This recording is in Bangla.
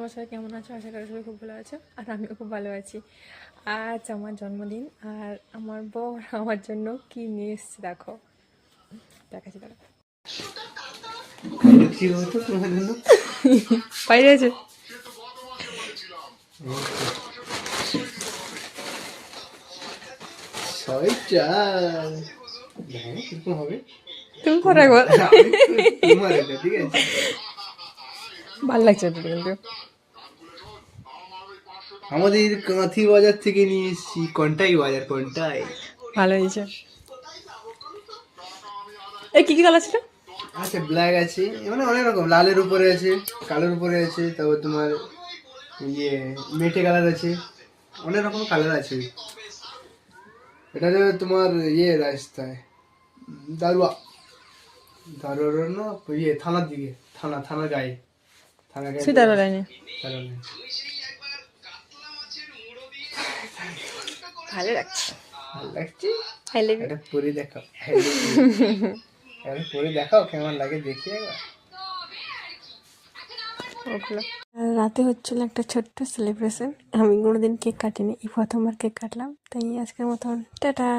আমার সবাই কেমন আছো? আশা করি সবাই খুব ভালো আছো, আর আমিও খুব ভালো আছি। আজ আমার জন্মদিন, আর আমার বর আমার জন্য কি নিয়ে এসছে দেখো, দেখাচ্ছি দেখো। বাইরে আছে তুমি পরে একবার ভালো লাগছে ওটা কিন্তু। আমাদের কাঁথি বাজার থেকে নিয়ে এসেছি, কন্টাই বাজার, কন্টাই। ভালো হয়েছে। এই কি কি কালার ছিল? আছে ব্ল্যাক আছে, মানে অনেক রকম, লালের উপরে আছে, কালোর উপরে আছে, তারপর তোমার ইয়ে মেটে কালার আছে, অনেক রকম কালার আছে। এটা তোমার ইয়ে রাস্তায় দারুয়া দারুয়ার না ইয়ে থানার দিকে, থানার গায়ে, থানার গায়ে সুইদারও লাইনে ভালো লাগছে। ভালো লাগছে। হাই লেগে এটা পরে দেখাও, এটা পরে দেখাও কেমন লাগে দেখি একবার। রাতে হচ্ছিল একটা ছোট্ট সেলিব্রেশন। আমি কোনোদিন কেক কাটিনি, এই প্রথমবার কেক কাটলাম। তাই আজকের মতন টাটা।